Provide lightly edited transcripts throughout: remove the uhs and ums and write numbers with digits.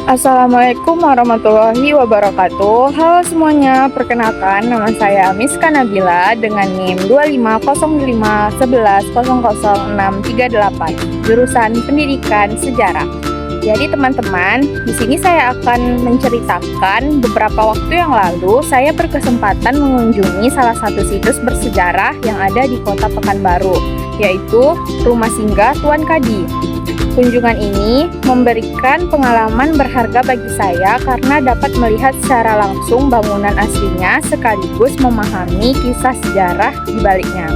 Assalamualaikum warahmatullahi wabarakatuh. Halo semuanya, perkenalkan nama saya Miska Nabila dengan NIM 250511000638, jurusan Pendidikan Sejarah. Jadi teman-teman, di sini saya akan menceritakan beberapa waktu yang lalu saya berkesempatan mengunjungi salah satu situs bersejarah yang ada di Kota Pekanbaru, yaitu Rumah Singgah Tuan Kadi. Kunjungan ini memberikan pengalaman berharga bagi saya karena dapat melihat secara langsung bangunan aslinya sekaligus memahami kisah sejarah di baliknya.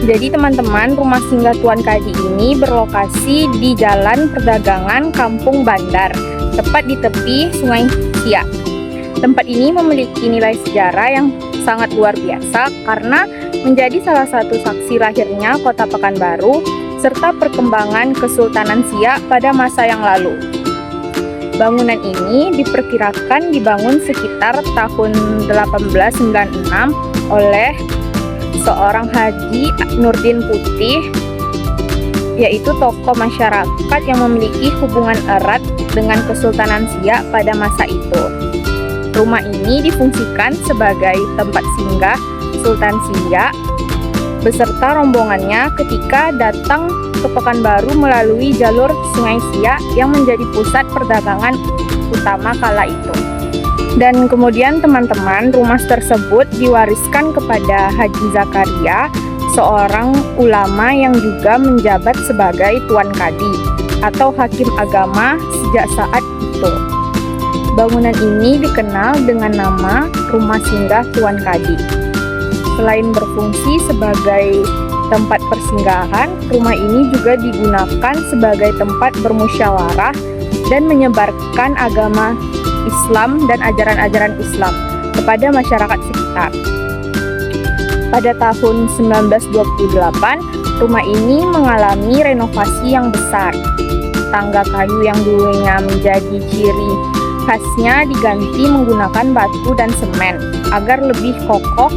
Jadi teman-teman, Rumah Singgah Tuan Kadi ini berlokasi di Jalan Perdagangan Kampung Bandar, tepat di tepi Sungai Siak. Tempat ini memiliki nilai sejarah yang sangat luar biasa karena menjadi salah satu saksi lahirnya Kota Pekanbaru serta perkembangan Kesultanan Siak pada masa yang lalu. Bangunan ini diperkirakan dibangun sekitar tahun 1896 oleh seorang Haji Nurdin Putih, yaitu tokoh masyarakat yang memiliki hubungan erat dengan Kesultanan Siak pada masa itu. Rumah ini difungsikan sebagai tempat singgah Sultan Siak beserta rombongannya ketika datang ke Pekanbaru melalui jalur Sungai Siak yang menjadi pusat perdagangan utama kala itu. Dan kemudian teman-teman, rumah tersebut diwariskan kepada Haji Zakaria, seorang ulama yang juga menjabat sebagai Tuan Kadi atau hakim agama sejak saat itu. Bangunan ini dikenal dengan nama Rumah Singgah Tuan Kadi. Selain berfungsi sebagai tempat persinggahan, rumah ini juga digunakan sebagai tempat bermusyawarah dan menyebarkan agama Islam dan ajaran-ajaran Islam kepada masyarakat sekitar. Pada tahun 1928, rumah ini mengalami renovasi yang besar. Tangga kayu yang dulunya menjadi ciri khasnya diganti menggunakan batu dan semen agar lebih kokoh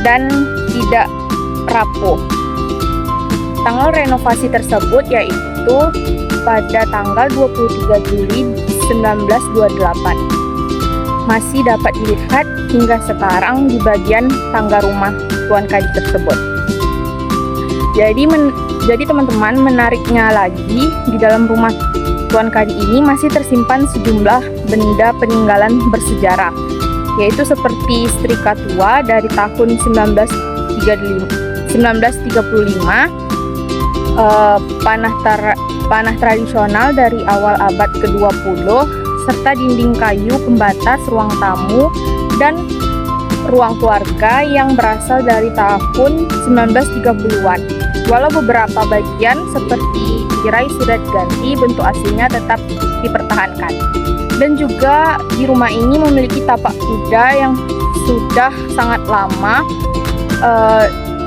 dan tidak rapuh. Tanggal renovasi tersebut yaitu pada tanggal 23 Juli 1928. Masih dapat dilihat hingga sekarang di bagian tangga rumah Tuan Kadi tersebut. Jadi teman-teman, menariknya lagi, di dalam rumah Tuan Kadi ini masih tersimpan sejumlah benda peninggalan bersejarah, yaitu seperti setrika tua dari tahun 1935, panah tradisional dari awal abad ke-20, serta dinding kayu pembatas ruang tamu dan ruang keluarga yang berasal dari tahun 1930-an. Walau beberapa bagian seperti tirai sudah diganti, bentuk aslinya tetap dipertahankan. Dan juga di rumah ini memiliki tapak kuda yang sudah sangat lama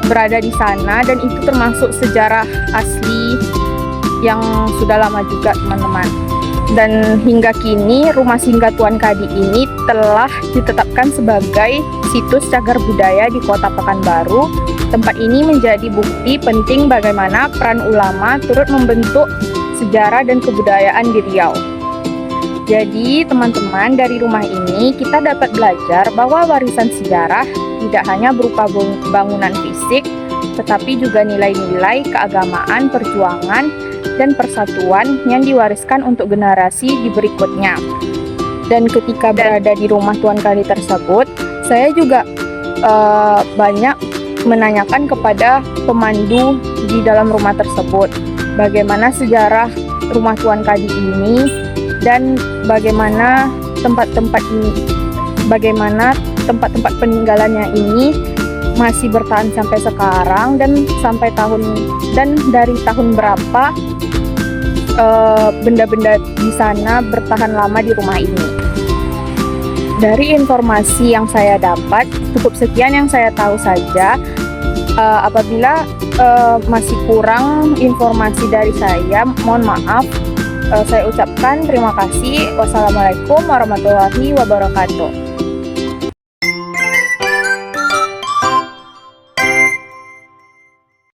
berada di sana, dan itu termasuk sejarah asli yang sudah lama juga teman-teman. Dan hingga kini Rumah Singgah Tuan Kadi ini telah ditetapkan sebagai situs cagar budaya di Kota Pekanbaru. Tempat ini menjadi bukti penting bagaimana peran ulama turut membentuk sejarah dan kebudayaan di Riau. Jadi teman-teman, dari rumah ini kita dapat belajar bahwa warisan sejarah tidak hanya berupa bangunan fisik, tetapi juga nilai-nilai keagamaan, perjuangan, dan persatuan yang diwariskan untuk generasi di berikutnya. Dan ketika berada di rumah Tuan Kadi tersebut, saya juga banyak menanyakan kepada pemandu di dalam rumah tersebut bagaimana sejarah rumah Tuan Kadi ini, dan bagaimana tempat-tempat peninggalannya ini masih bertahan sampai sekarang, dan dari tahun berapa benda-benda di sana bertahan lama di rumah ini. Dari informasi yang saya dapat, cukup sekian yang saya tahu saja. Apabila masih kurang informasi dari saya, mohon maaf. Saya ucapkan terima kasih. Wassalamualaikum warahmatullahi wabarakatuh.